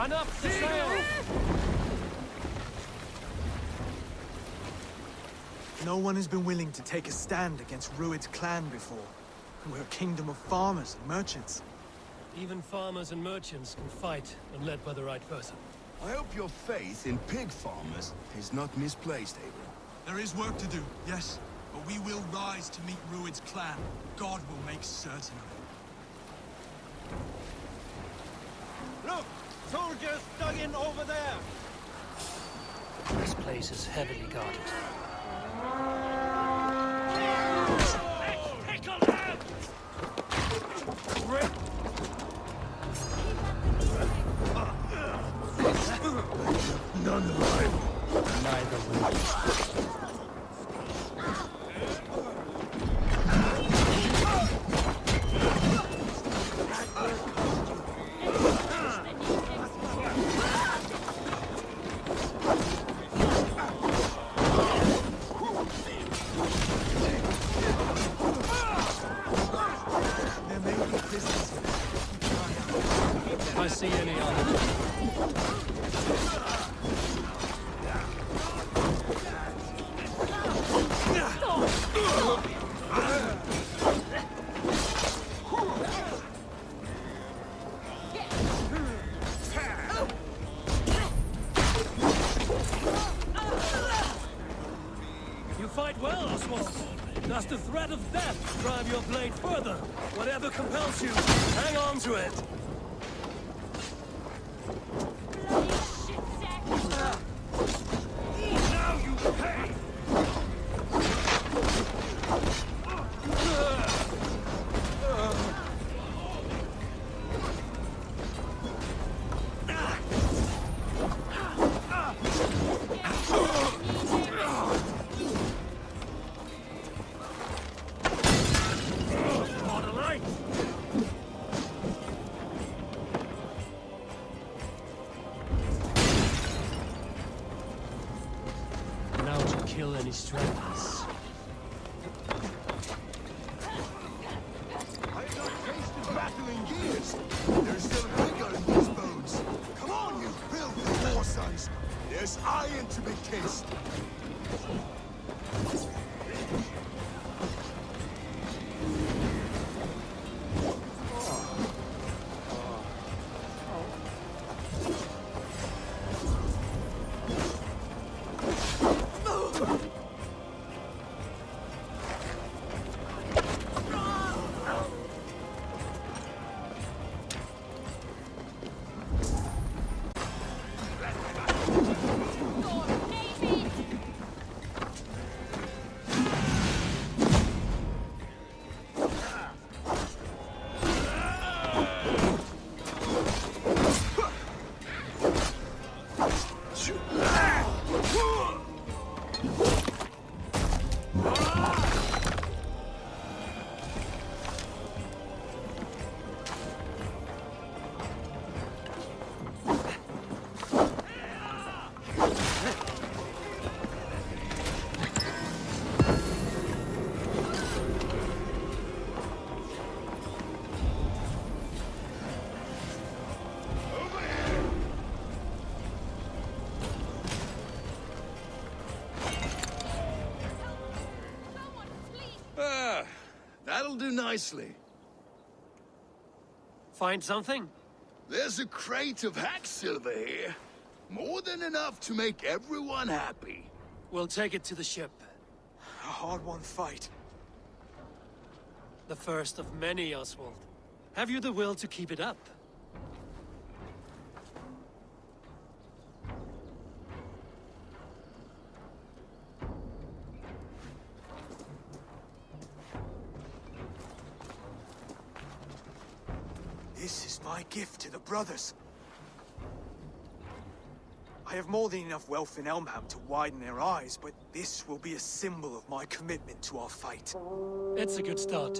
Run up the sail! No one has been willing to take a stand against Rued's clan before. We're a kingdom of farmers and merchants. Even farmers and merchants can fight when led by the right person. I hope your faith in pig farmers is not misplaced, Abel. There is work to do, yes. But we will rise to meet Rued's clan. God will make certain of it. Look! Soldiers dug in over there! This place is heavily guarded. None alive. Neither will we. If I see any other. You fight well, Oswald. Does the threat of death drive your blade further? Whatever compels you, hang on to it. Now you pay! Now to kill any stragglers. I have not tasted battle in years. There's still vigor in these bones. Come on, you filthy war sons. There's iron to be kissed. That'll do nicely. Find something? There's a crate of hack silver here. More than enough to make everyone happy. We'll take it to the ship. A hard-won fight. The first of many, Oswald. Have you the will to keep it up? This is my gift to the brothers. I have more than enough wealth in Elmham to widen their eyes, but this will be a symbol of my commitment to our fight. It's a good start.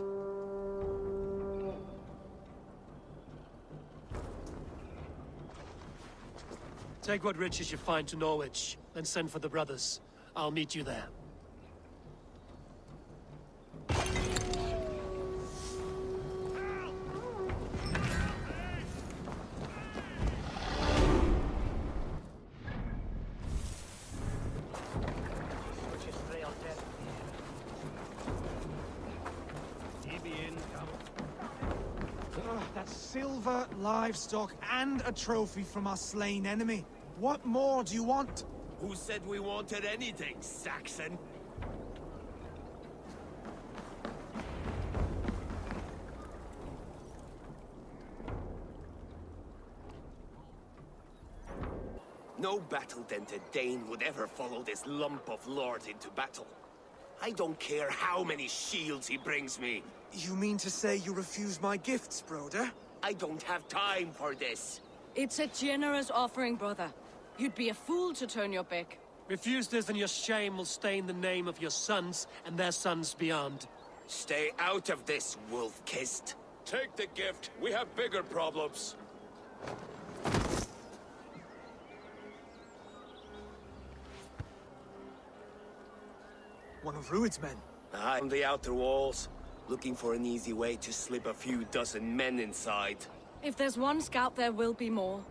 Take what riches you find to Norwich, then send for the brothers. I'll meet you there. silver, livestock, and a trophy from our slain enemy. What more do you want? Who said we wanted anything, Saxon? No battle-dented Dane would ever follow this lump of lord into battle. I don't care how many shields he brings me. You mean to say you refuse my gifts, Broder? I don't have time for this. It's a generous offering, brother. You'd be a fool to turn your back. Refuse this and your shame will stain the name of your sons and their sons beyond. Stay out of this, wolf-kissed. Take the gift. We have bigger problems. One of Rued's men. I'm the outer walls, looking for an easy way to slip a few dozen men inside. If there's one scout, there will be more.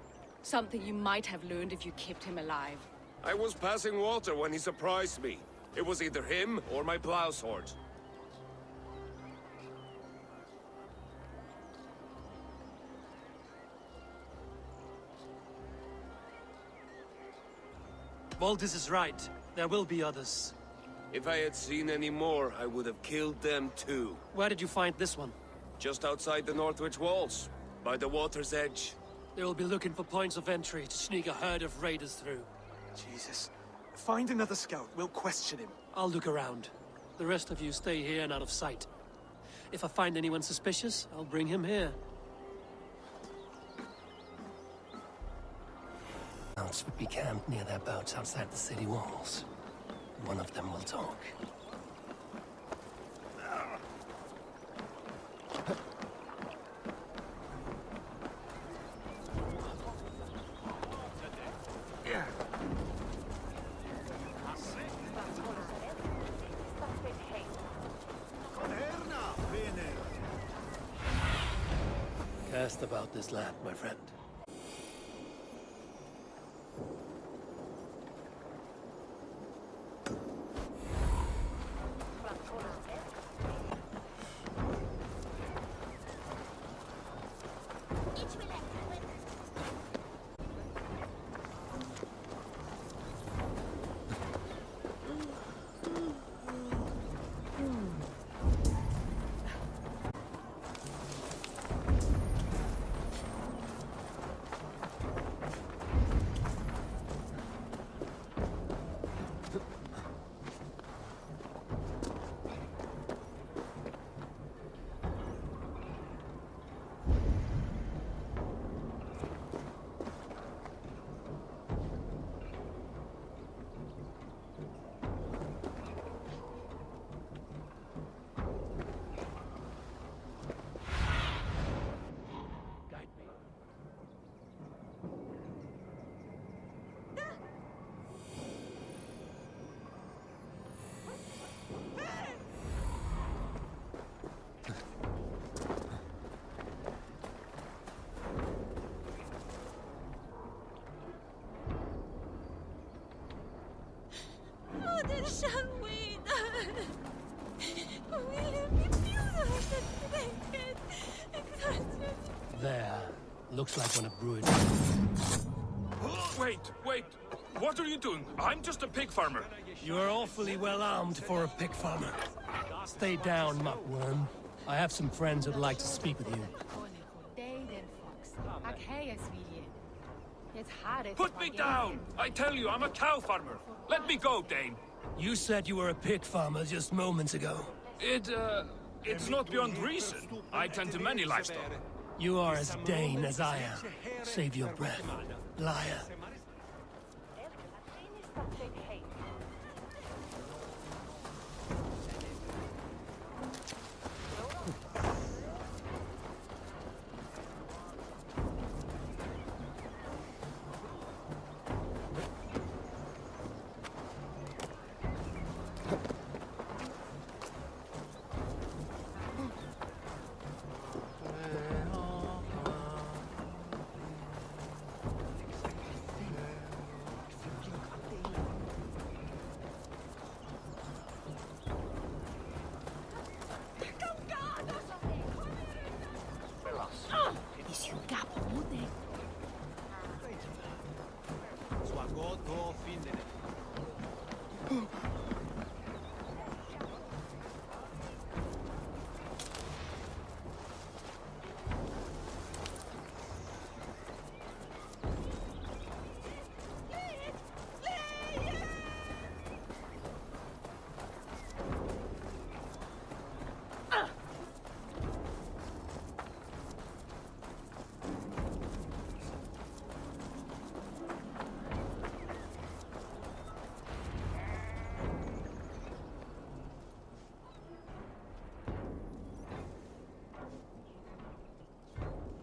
Something you might have learned if you kept him alive. I was passing water when he surprised me. It was either him or my plow sword. Valdis is right. There will be others. If I had seen any more, I would have killed them too. Where did you find this one? Just outside the Northwich walls, by the water's edge. They will be looking for points of entry to sneak a herd of raiders through. Jesus. Find another scout. We'll question him. I'll look around. The rest of you stay here and out of sight. If I find anyone suspicious, I'll bring him here. Scouts would be camped near their boats outside the city walls. One of them will talk. Cast about this land, my friend. There. Looks like one of Rued. Wait! What are you doing? I'm just a pig farmer. You are awfully well armed for a pig farmer. Stay down, muckworm. I have some friends who'd like to speak with you. Put me down! I tell you, I'm a cow farmer. Let me go, Dane. You said you were a pig farmer just moments ago. It's not beyond reason. I tend to many livestock. You are as Dane as I am. Save your breath, liar.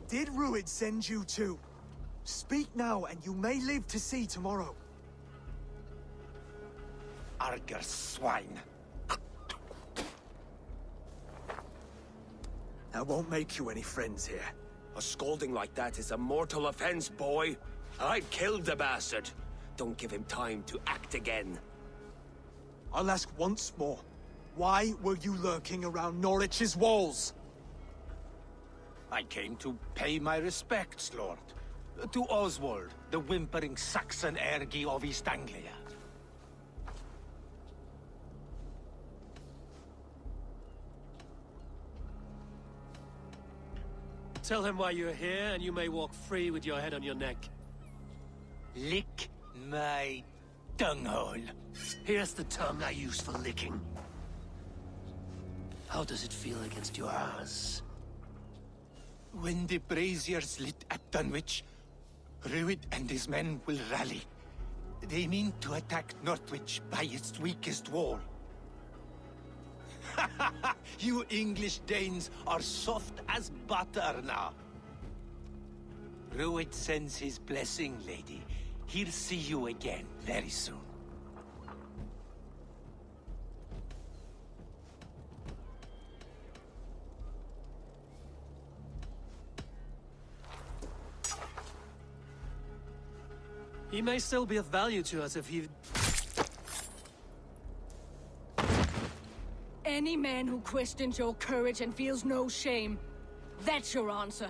Did Rued send you too? Speak now, and you may live to see tomorrow. Arger swine. I won't make you any friends here. A scolding like that is a mortal offense, boy. I've killed the bastard. Don't give him time to act again. I'll ask once more. Why were you lurking around Norwich's walls? I came to pay my respects, Lord. To Oswald, the whimpering Saxon ergi of East Anglia. Tell him why you're here, and you may walk free with your head on your neck. Lick my dunghole. Here's the tongue I use for licking. How does it feel against your ass? When the braziers lit at Dunwich, Rued and his men will rally. They mean to attack Northwich by its weakest wall. You English Danes are soft as butter now. Rued sends his blessing, lady. He'll see you again very soon. He may still be of value to us if he... Any man who questions your courage and feels no shame, that's your answer.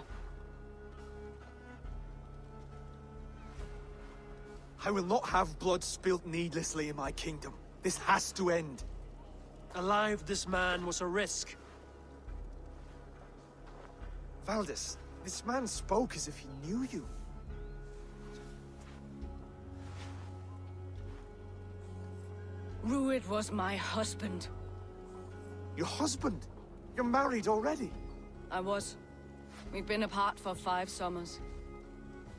I will not have blood spilt needlessly in my kingdom. This has to end. Alive, this man was a risk. Valdis, this man spoke as if he knew you. Rued was my husband. Your husband? You're married already? I was. We've been apart for 5 summers.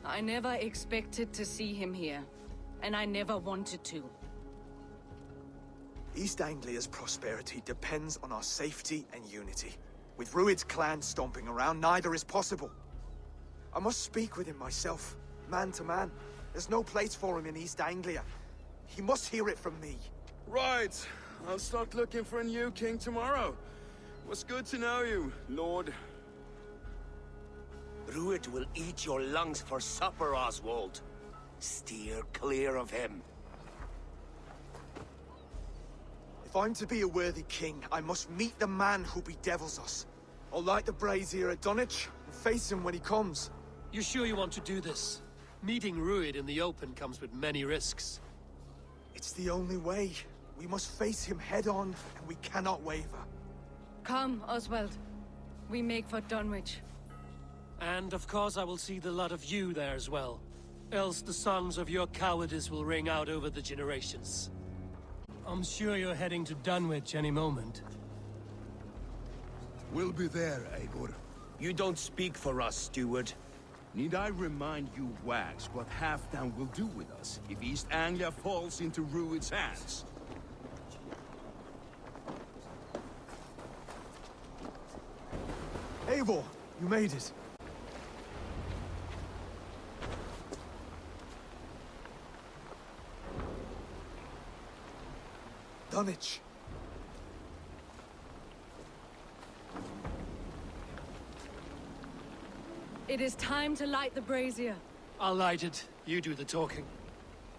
I never expected to see him here, and I never wanted to. East Anglia's prosperity depends on our safety and unity. With Rued's clan stomping around, neither is possible. I must speak with him myself, man to man. There's no place for him in East Anglia. He must hear it from me. Right. I'll start looking for a new king tomorrow. Was good to know you, Lord. Rued will eat your lungs for supper, Oswald. Steer clear of him. If I'm to be a worthy king, I must meet the man who bedevils us. I'll light the brazier at Dunwich and face him when he comes. You sure you want to do this? Meeting Rued in the open comes with many risks. It's the only way. We must face him head-on, and we cannot waver. Come, Oswald. We make for Dunwich. And of course I will see the lot of you there as well. Else the songs of your cowardice will ring out over the generations. I'm sure you're heading to Dunwich any moment. We'll be there, Eivor. You don't speak for us, steward. Need I remind you wags what Halfdan will do with us if East Anglia falls into Rued's hands? Eivor, you made it. Dunwich. It is time to light the brazier. I'll light it. You do the talking.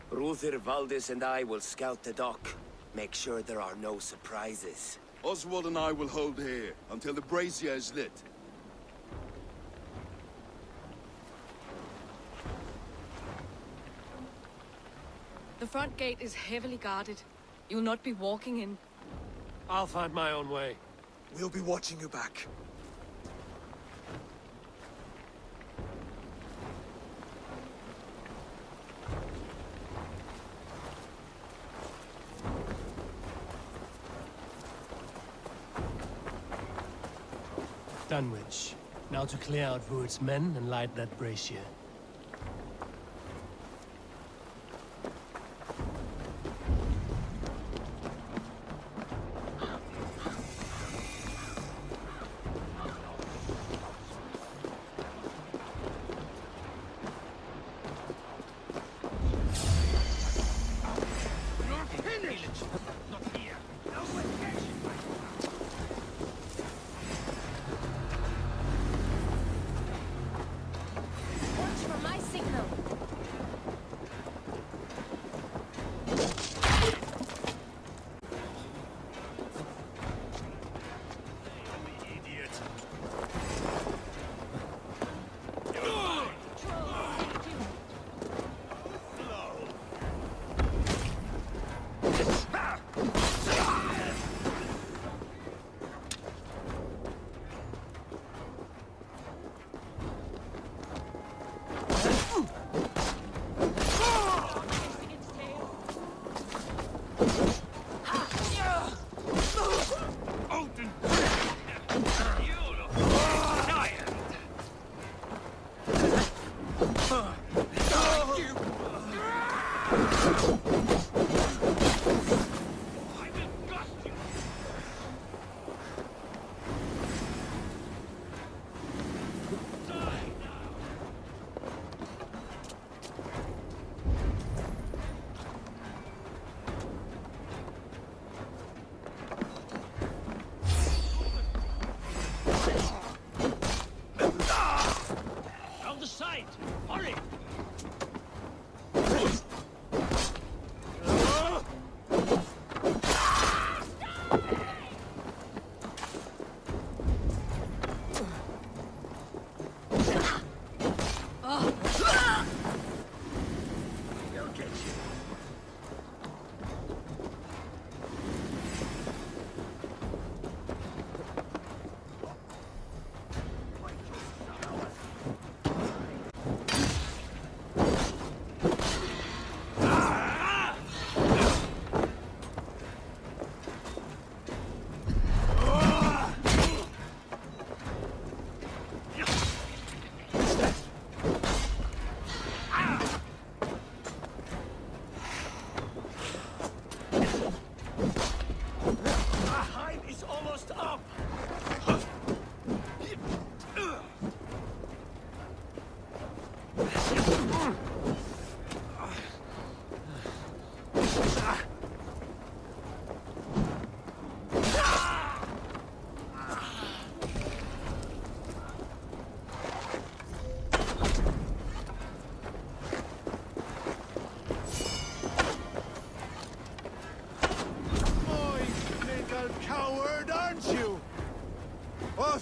Ruther, Valdis, and I will scout the dock. Make sure there are no surprises. Oswald and I will hold here until the brazier is lit. The front gate is heavily guarded. You'll not be walking in. I'll find my own way. We'll be watching you back. Dunwich. Now to clear out Rued's men and light that brazier.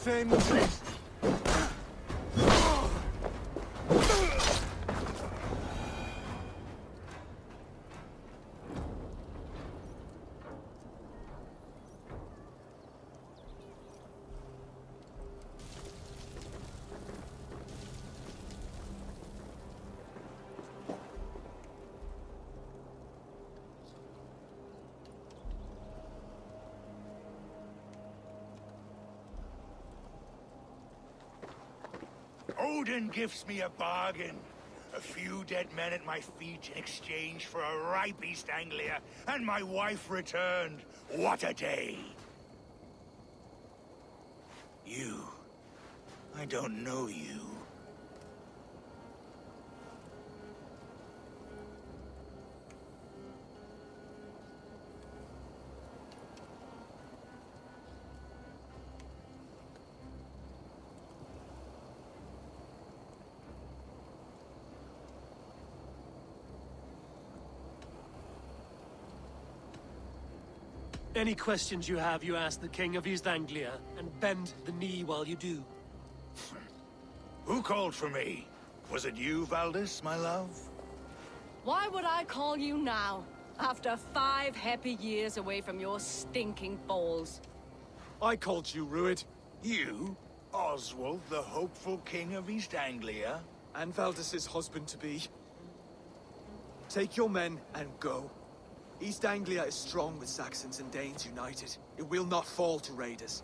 nothing! Odin gives me a bargain. A few dead men at my feet in exchange for a ripe East Anglia, and my wife returned. What a day! You. I don't know you. Any questions you have, you ask the King of East Anglia, and bend the knee while you do. Who called for me? Was it you, Valdis, my love? Why would I call you now, after 5 happy years away from your stinking balls? I called you, Rued. You? Oswald, the hopeful king of East Anglia? And Valdis's husband-to-be. Take your men and go. East Anglia is strong with Saxons and Danes united. It will not fall to raiders.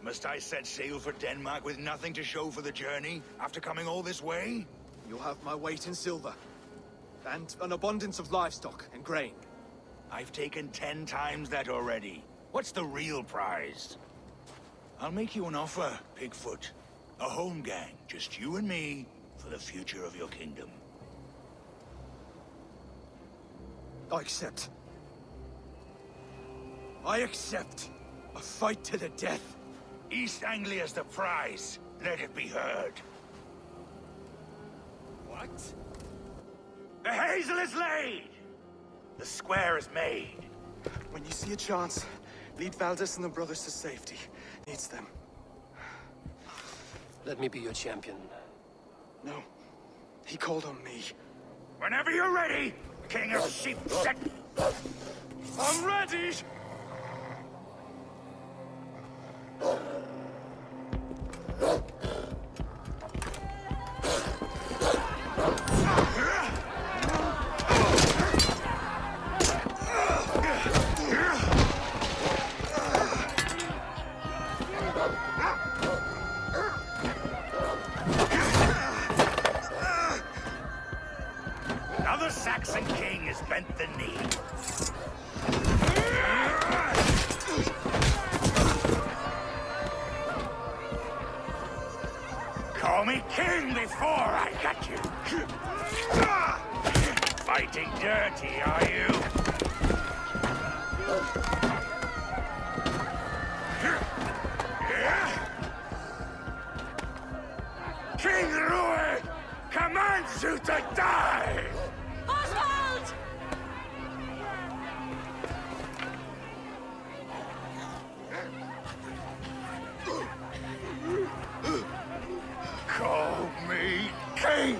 Must I set sail for Denmark with nothing to show for the journey, after coming all this way? You'll have my weight in silver. And an abundance of livestock and grain. I've taken 10 times that already. What's the real prize? I'll make you an offer, Pigfoot. A home gang, just you and me, for the future of your kingdom. I accept. I accept. A fight to the death. East Anglia's the prize. Let it be heard. What? The hazel is laid! The square is made. When you see a chance, lead Valdis and the brothers to safety. Needs them. Let me be your champion. No. He called on me. Whenever you're ready, King of Sheep Set. I'm ready! Another Saxon king has bent the knee. Call me king before I got you. Fighting dirty, are you? King Rued commands you to die! Oswald! Call me king!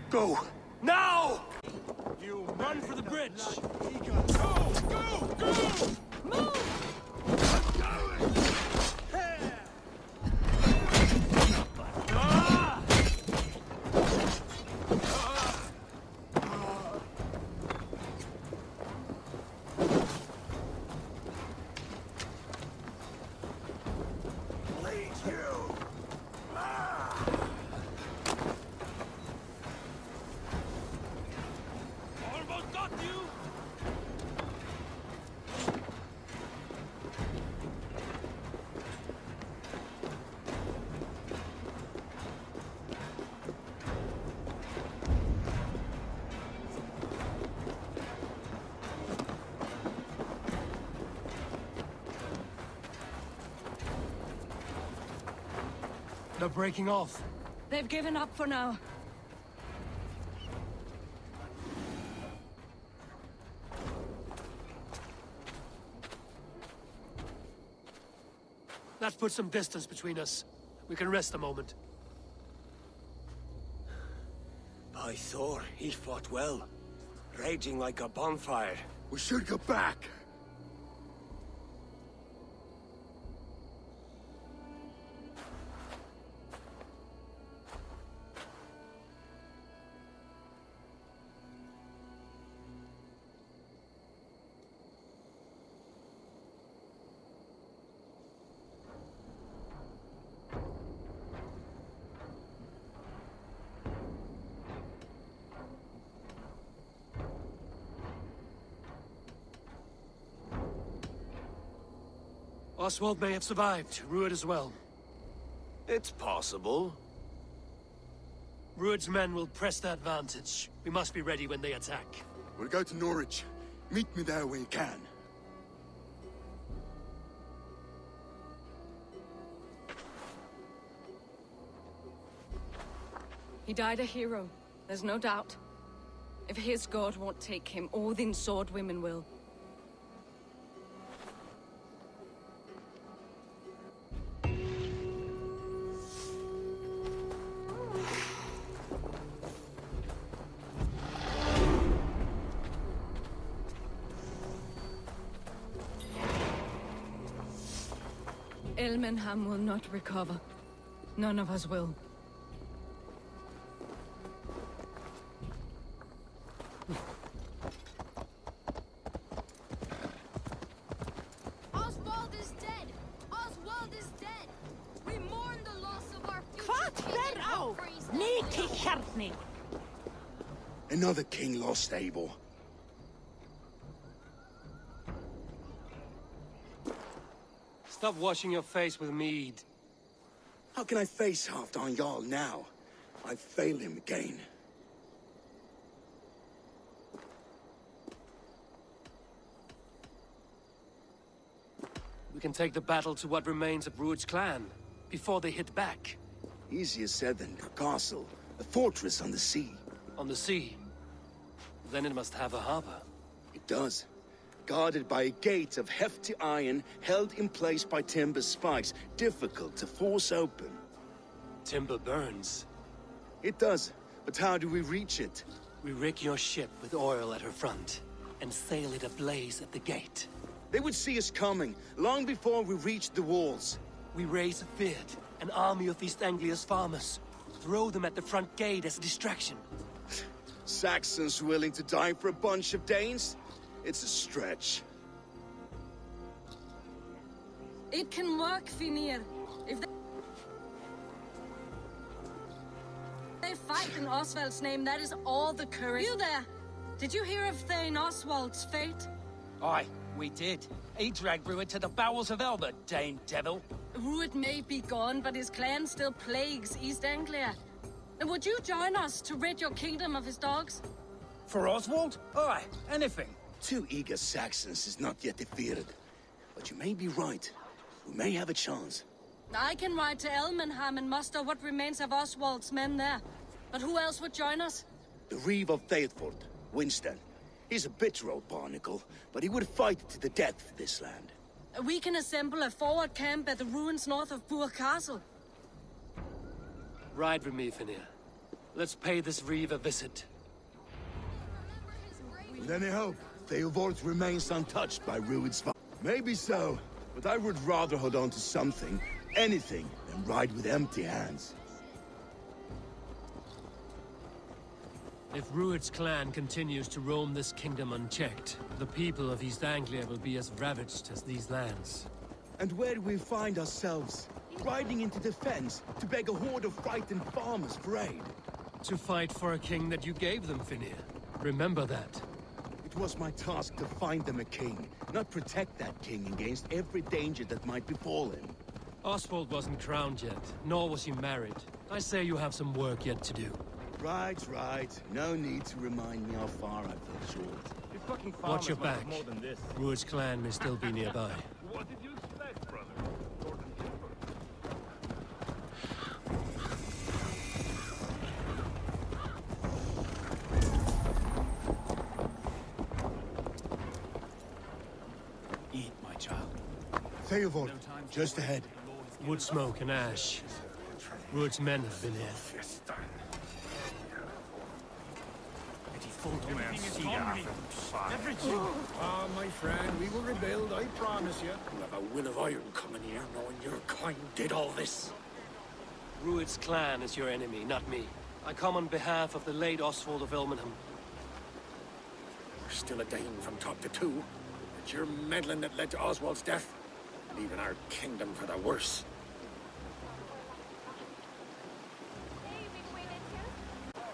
Go! Now! You run for the bridge! Go! Go! Go! Move! They're breaking off. They've given up for now. That puts some distance between us. We can rest a moment. By Thor, he fought well. Raging like a bonfire. We should go back. Oswald may have survived, Rued as well. It's possible. Rued's men will press the advantage. We must be ready when they attack. We'll go to Norwich. Meet me there when you can. He died a hero, there's no doubt. If his god won't take him, Odin's sword women will. Elmenham will not recover. None of us will. Oswald is dead! Oswald is dead! We mourn the loss of our future king. Another king lost, Abel. Stop washing your face with mead. How can I face Halfdan Jarl now? I fail him again. We can take the battle to what remains of Rued's clan, before they hit back. Easier said than a castle. A fortress on the sea. On the sea. Then it must have a harbor. It does. Guarded by a gate of hefty iron, held in place by timber spikes, difficult to force open. Timber burns. It does, but how do we reach it? We rig your ship with oil at her front, and sail it ablaze at the gate. They would see us coming, long before we reached the walls. We raise a beard, an army of East Anglia's farmers. Throw them at the front gate as a distraction. Saxons willing to die for a bunch of Danes? It's a stretch. It can work, Finir. If they fight in Oswald's name, that is all the courage. You there! Did you hear of Thane Oswald's fate? Aye, we did. He dragged Rued to the bowels of Elbert, Dane devil. Rued may be gone, but his clan still plagues East Anglia. And would you join us to rid your kingdom of his dogs? For Oswald? Aye, anything. 2 eager Saxons is not yet defeated. But you may be right. We may have a chance. I can ride to Elmenham and muster what remains of Oswald's men there. But who else would join us? The Reeve of Thetford, Winston. He's a bitter old barnacle, but he would fight to the death for this land. We can assemble a forward camp at the ruins north of Bur Castle. Ride with me, Finir. Let's pay this Reeve a visit. With any hope, Theodort remains untouched by Rued's fire. Maybe so, but I would rather hold on to something, anything, than ride with empty hands. If Rued's clan continues to roam this kingdom unchecked, the people of East Anglia will be as ravaged as these lands. And where do we find ourselves? Riding into defense to beg a horde of frightened farmers for aid. To fight for a king that you gave them, Finir. Remember that. It was my task to find them a king, not protect that king against every danger that might befall him. Oswald wasn't crowned yet, nor was he married. I say you have some work yet to do. Right, right. No need to remind me how far I've fell short. Watch your back. Rued's clan may still be nearby. What did you expect, brother? Eat, my child. Theobald, just ahead. Wood smoke and ash. Rued's men have been here. Ah, my friend, we will rebuild, I promise you. You have a will of iron coming here, knowing your kind did all this. Rued's clan is your enemy, not me. I come on behalf of the late Oswald of Elmenham. We're still a Dane from top to two. It's your meddling that led to Oswald's death, leaving our kingdom for the worse.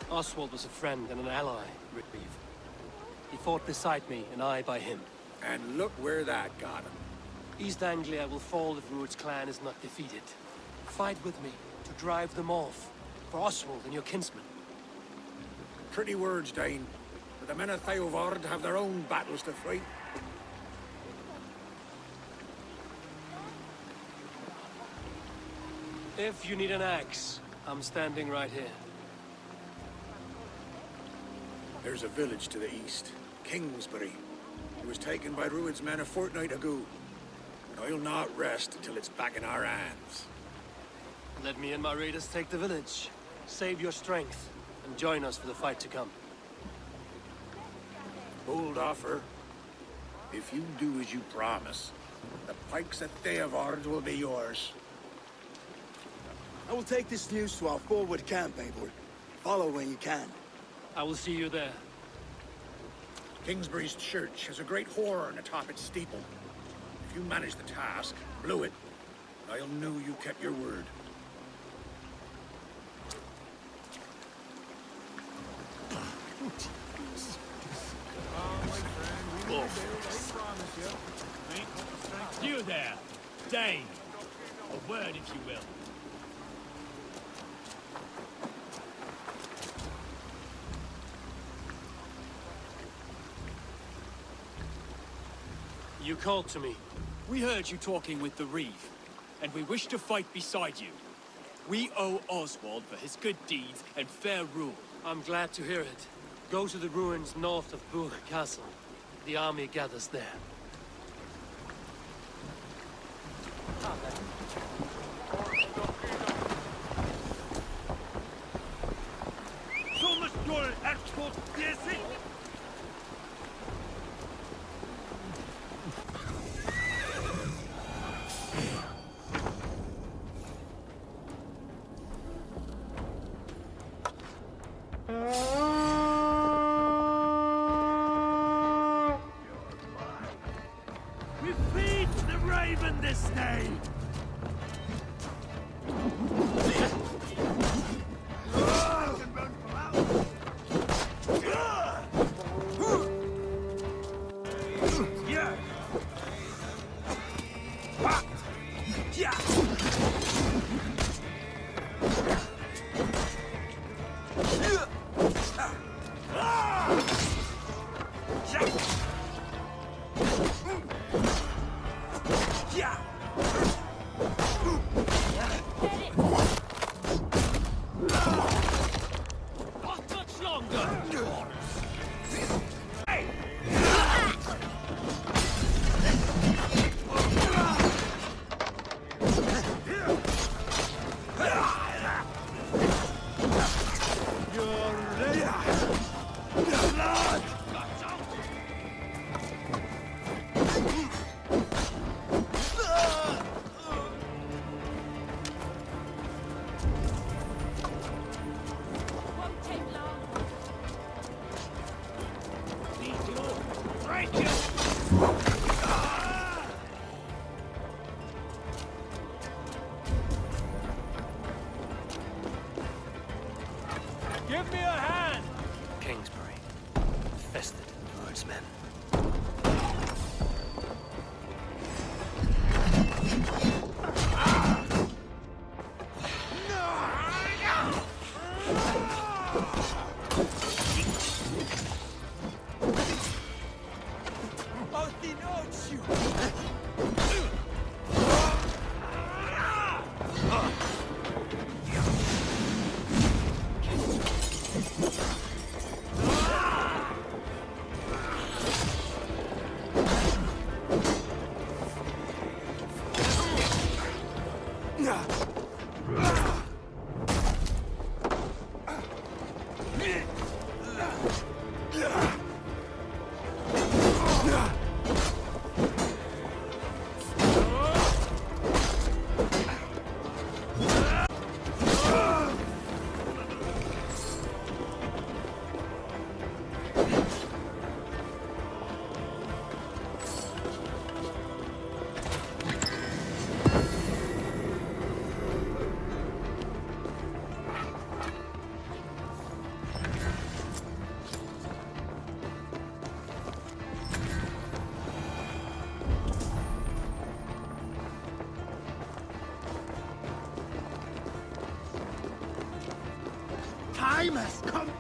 Oswald was a friend and an ally, Rued. He fought beside me, and I by him. And look where that got him. East Anglia will fall if Rued's clan is not defeated. Fight with me to drive them off, for Oswald and your kinsmen. Pretty words, Dane. But the men of Theovard have their own battles to fight. If you need an axe, I'm standing right here. There's a village to the east, Kingsbury. It was taken by Rued's men a fortnight ago. And I'll not rest until it's back in our hands. Let me and my raiders take the village. Save your strength, and join us for the fight to come. Bold offer. If you do as you promise, the pikes at Theovard will be yours. I will take this news to our forward camp, Eivor. Follow when you can. I will see you there. Kingsbury's church has a great horn atop its steeple. If you manage the task, blew it, I'll know you kept your word. You there, Dane. A word, if you will. You called to me. We heard you talking with the Reeve, and we wish to fight beside you. We owe Oswald for his good deeds and fair rule. I'm glad to hear it. Go to the ruins north of Burg Castle. The army gathers there. We feed the raven this day! Give me a hand! Kingsbury. Infested in Rued's men. time has come.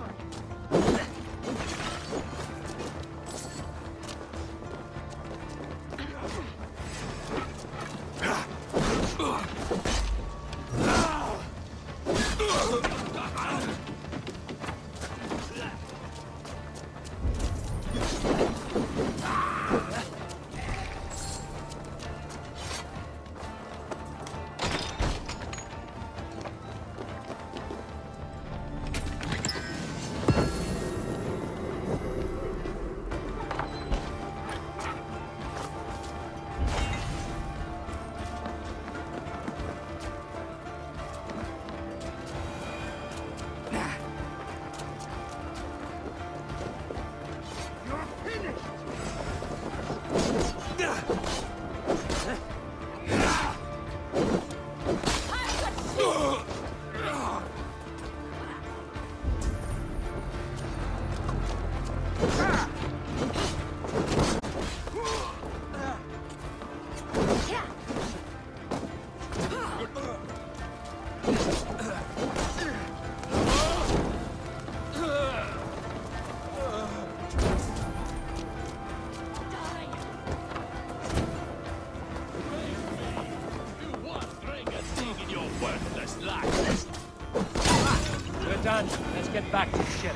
We're done. Let's get back to the ship.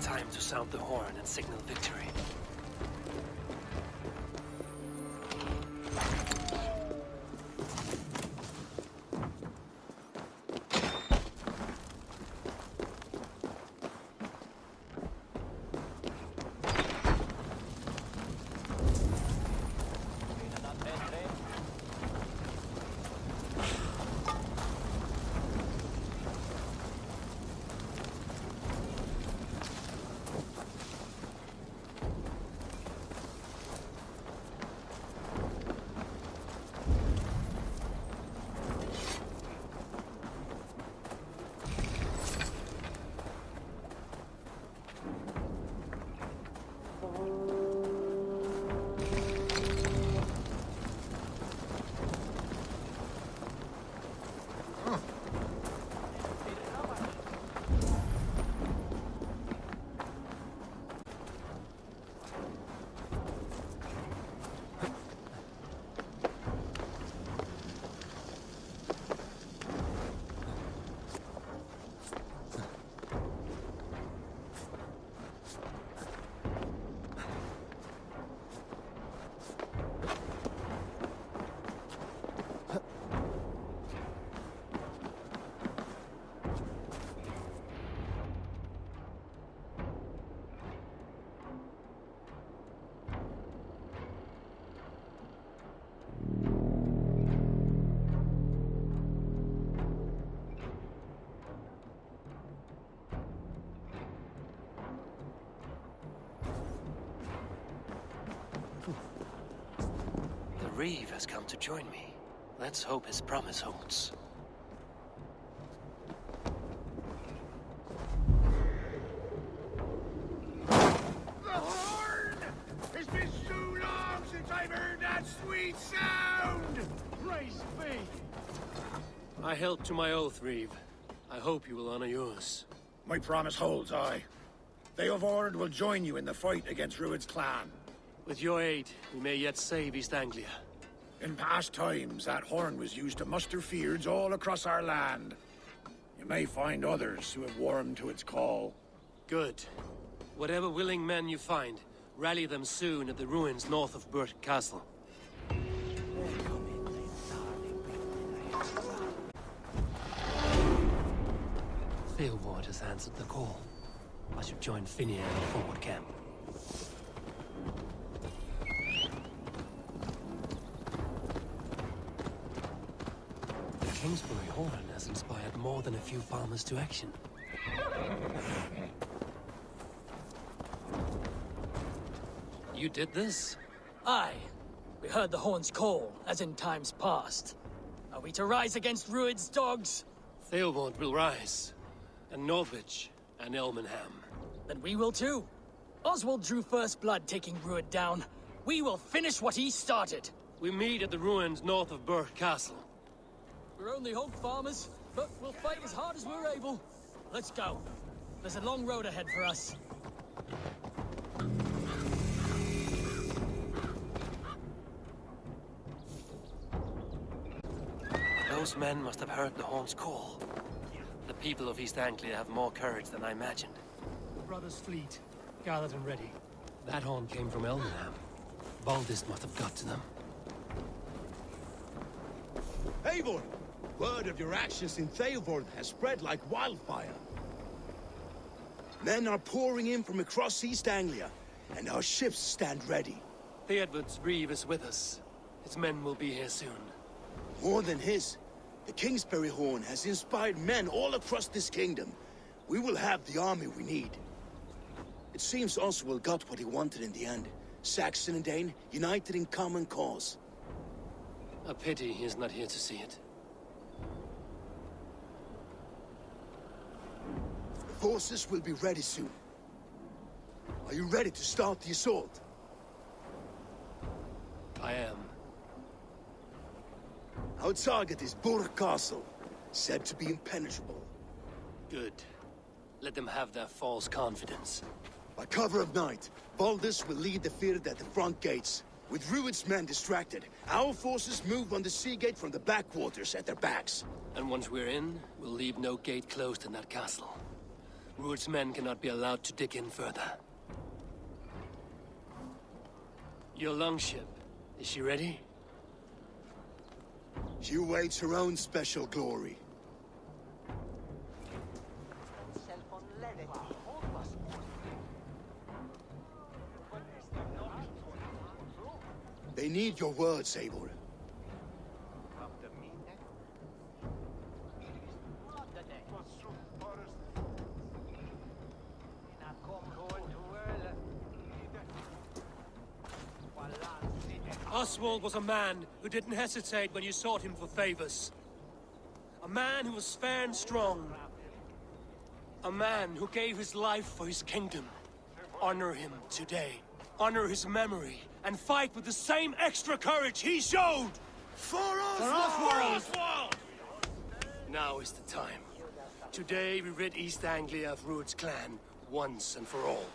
Time to sound the horn and signal victory. Reeve has come to join me. Let's hope his promise holds. The horn! It's been so long since I've heard that sweet sound! Praise be! I held to my oath, Reeve. I hope you will honor yours. My promise holds, aye. DovaGaming will join you in the fight against Rued's clan. With your aid, we may yet save East Anglia. In past times, that horn was used to muster fyrds all across our land. You may find others who have warmed to its call. Good. Whatever willing men you find, rally them soon at the ruins north of Burt Castle. Oswald has answered the call. I should join Finnegan in the forward camp. The Kingsbury horn has inspired more than a few farmers to action. You did this? Aye. We heard the horn's call, as in times past. Are we to rise against Rued's dogs? Theobald will rise, and Norwich, and Elmenham. Then we will too. Oswald drew first blood taking Rued down. We will finish what he started. We meet at the ruins north of Burke Castle. We're only hog farmers, but we'll fight as hard as we're able. Let's go. There's a long road ahead for us. Those men must have heard the horn's call. The people of East Anglia have more courage than I imagined. The brothers' fleet, gathered and ready. That horn came from Elmenham. Baldist must have got to them. Eivor! Word of your actions in Theodord has spread like wildfire. Men are pouring in from across East Anglia, and our ships stand ready. Theodward's reeve is with us. His men will be here soon. More than his, the Kingsbury Horn has inspired men all across this kingdom. We will have the army we need. It seems Oswald got what he wanted in the end. Saxon and Dane united in common cause. A pity he is not here to see it. The forces will be ready soon. Are you ready to start the assault? I am. Our target is Burke Castle, said to be impenetrable. Good. Let them have their false confidence. By cover of night, Baldus will lead the field at the front gates. With Rued's men distracted, our forces move on the sea gate from the backwaters at their backs. And once we're in, we'll leave no gate closed in that castle. Rued's men cannot be allowed to dig in further. Your longship, is she ready? She awaits her own special glory. They need your words, Eivor. Oswald was a man who didn't hesitate when you sought him for favors. A man who was fair and strong. A man who gave his life for his kingdom. Honor him today. Honor his memory. And fight with the same extra courage he showed! For Oswald! Now is the time. Today we rid East Anglia of Rued's clan, once and for all.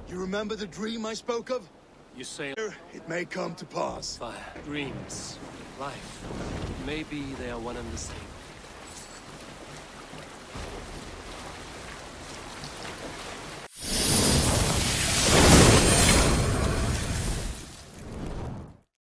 You remember the dream I spoke of? You say It may come to pass. fire, dreams, life. Maybe they are one and the same.